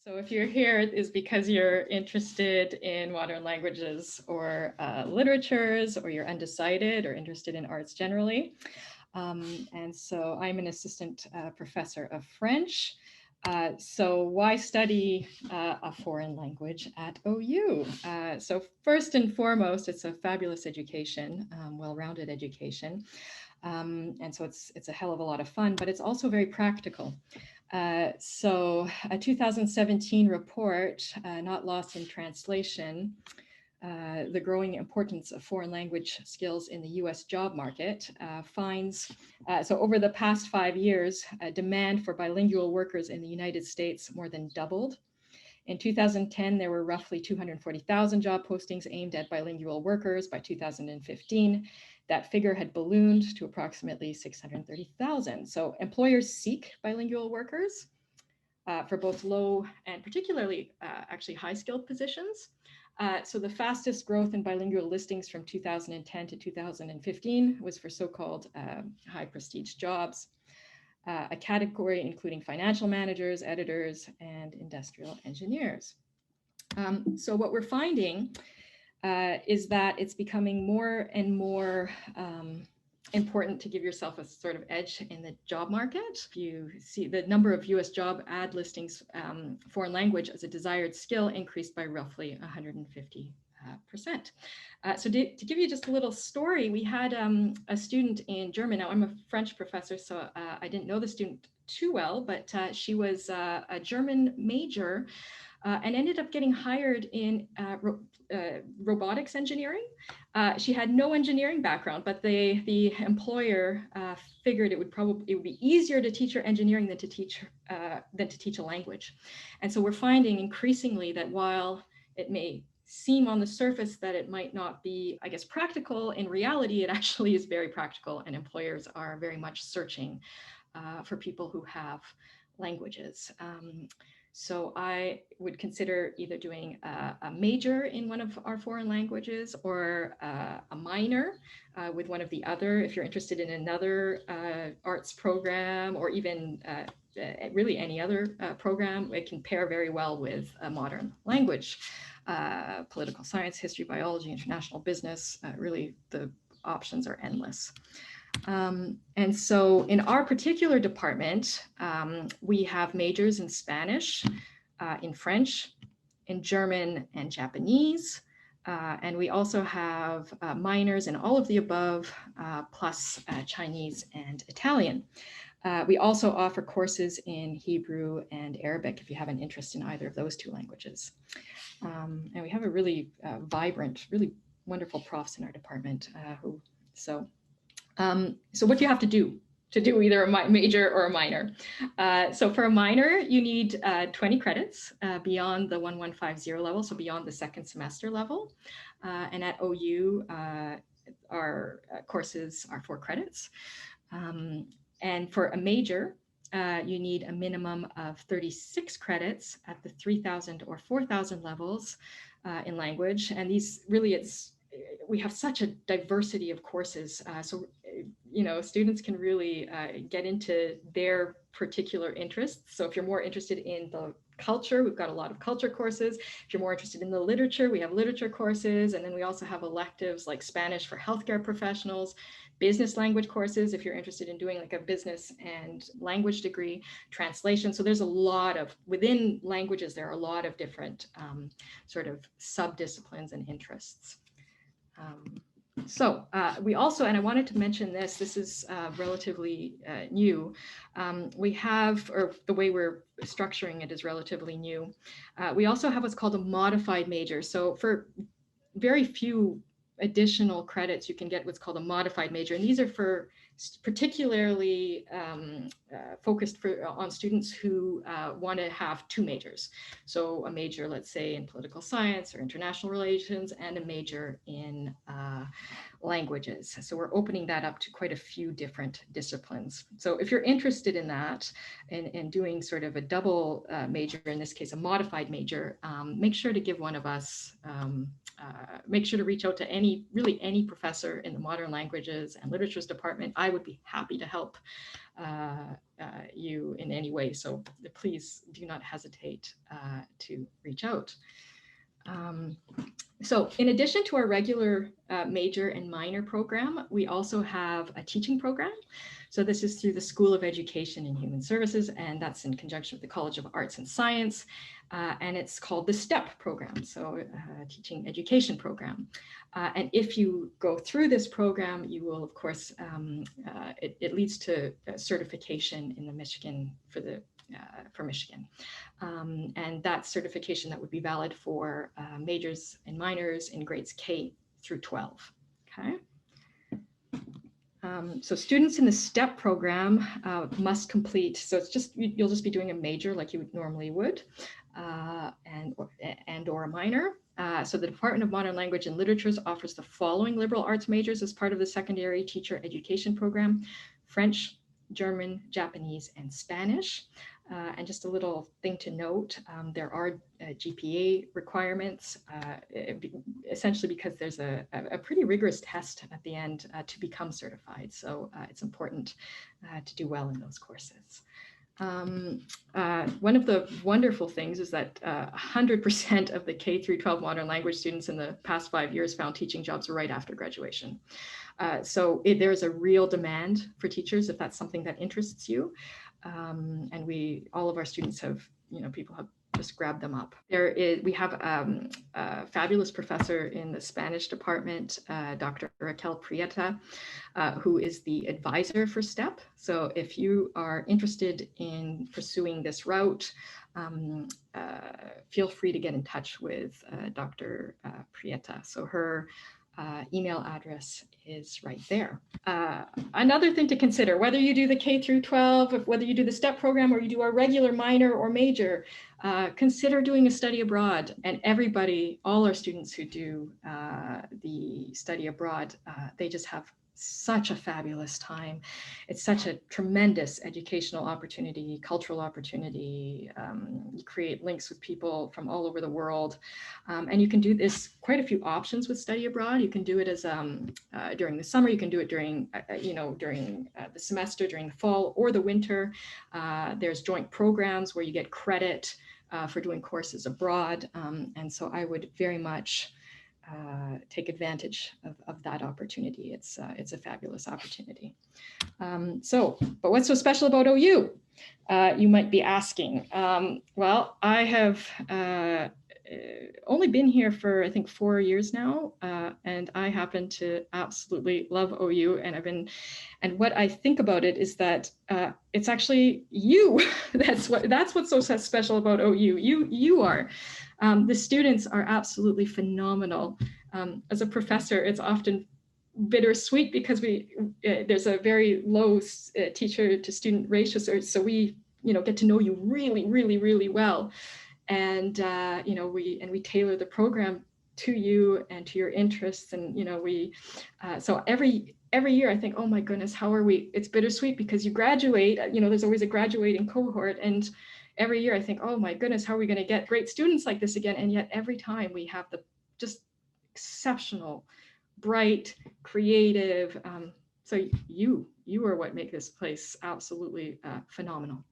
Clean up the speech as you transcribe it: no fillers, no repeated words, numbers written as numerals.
So if you're here, it is because you're interested in modern languages or literatures, or you're undecided or interested in arts generally. And so I'm an assistant professor of French. So why study a foreign language at OU? So first and foremost, it's a fabulous education, well-rounded education. And so it's a hell of a lot of fun, but it's also very practical. So a 2017 report, Not Lost in Translation, the growing importance of foreign language skills in the US job market, finds, so over the past 5 years, demand for bilingual workers in the United States more than doubled. In 2010, there were roughly 240,000 job postings aimed at bilingual workers. By 2015, that figure had ballooned to approximately 630,000. So employers seek bilingual workers for both low and particularly actually high-skilled positions. So the fastest growth in bilingual listings from 2010 to 2015 was for so-called high prestige jobs, a category including financial managers, editors, and industrial engineers. So what we're finding is that it's becoming more and more important to give yourself a sort of edge in the job market. You see the number of US job ad listings, foreign language as a desired skill increased by roughly 150%. So to give you just a little story, we had a student in German. Now I'm a French professor, so I didn't know the student too well, but she was a German major and ended up getting hired in robotics engineering. She had no engineering background, but the employer figured it would be easier to teach her engineering than to teach a language. And so we're finding increasingly that while it may seem on the surface that it might not be, I guess, practical, in reality, it actually is very practical, and employers are very much searching for people who have languages. So I would consider either doing a major in one of our foreign languages or a minor with one of the other. If you're interested in another arts program, or even really any other program, it can pair very well with a modern language. Political science, history, biology, international business, really the options are endless. And so in our particular department, we have majors in Spanish, in French, in German and Japanese. And we also have minors in all of the above, plus Chinese and Italian. We also offer courses in Hebrew and Arabic if you have an interest in either of those two languages. And we have a really vibrant, really wonderful profs in our department So what do you have to do either a major or a minor? So for a minor, you need 20 credits beyond the 1150 level, so beyond the second semester level. And at OU, our courses are 4 credits. And for a major, you need a minimum of 36 credits at the 3,000 or 4,000 levels in language. And these really, we have such a diversity of courses. So, students can really get into their particular interests. So if you're more interested in the culture, we've got a lot of culture courses. If you're more interested in the literature, we have literature courses. And then we also have electives like Spanish for healthcare professionals, business language courses, if you're interested in doing like a business and language degree, translation. So there's a lot of, within languages, there are a lot of different sort of sub-disciplines and interests. We also, and I wanted to mention this is relatively new. We have, or the way we're structuring it is relatively new. We also have what's called a modified major. So for very few additional credits, you can get what's called a modified major. And these are for particularly focused on students who want to have 2 majors. So a major, let's say, in political science or international relations, and a major in languages. So we're opening that up to quite a few different disciplines. So if you're interested in that and doing sort of a double major, in this case, a modified major, make sure to give one of us, make sure to reach out to really any professor in the Modern Languages and Literatures Department. I would be happy to help you in any way. So please do not hesitate to reach out. So in addition to our regular major and minor program, we also have a teaching program. So this is through the School of Education and Human Services, and that's in conjunction with the College of Arts and Science, and it's called the STEP program, so Teaching Education Program. And if you go through this program, you will, of course, it leads to certification in the Michigan for Michigan. And that certification that would be valid for majors and minors in grades K through 12, okay? So students in the STEP program must complete, so it's just, you'll just be doing a major like you normally would, and or a minor. So the Department of Modern Language and Literatures offers the following liberal arts majors as part of the secondary teacher education program: French, German, Japanese, and Spanish. And just a little thing to note, there are GPA requirements, essentially because there's a pretty rigorous test at the end to become certified. So it's important to do well in those courses. One of the wonderful things is that 100% of the K through 12 modern language students in the past 5 years found teaching jobs right after graduation. So there's a real demand for teachers if that's something that interests you. And all of our students have, people have just grabbed them up. We have a fabulous professor in the Spanish department, Dr. Raquel Prieta, who is the advisor for STEP. So if you are interested in pursuing this route, feel free to get in touch with Dr. Prieta. So her email address is right there. Another thing to consider, whether you do the K through 12, whether you do the STEP program or you do a regular minor or major, consider doing a study abroad. And all our students who do the study abroad, they just have such a fabulous time. It's such a tremendous educational opportunity, cultural opportunity. You create links with people from all over the world. And you can do this, quite a few options with study abroad. You can do it as during the summer, you can do it during, during the semester, during the fall or the winter. There's joint programs where you get credit for doing courses abroad. And so I would very much take advantage of that opportunity. It's a fabulous opportunity. But what's so special about OU? You might be asking. Well, I have only been here for, I think, 4 years now, and I happen to absolutely love OU. And what I think about it is that it's actually you. That's what's so special about OU. You are. The students are absolutely phenomenal. As a professor, it's often bittersweet because there's a very low teacher to student ratio, so we get to know you really, really, really well, and we tailor the program to you and to your interests, and so every year I think, oh my goodness, how are we? It's bittersweet because you graduate. There's always a graduating cohort, and every year I think, oh my goodness, how are we going to get great students like this again? And yet every time we have the just exceptional, bright, creative. So you are what make this place absolutely phenomenal.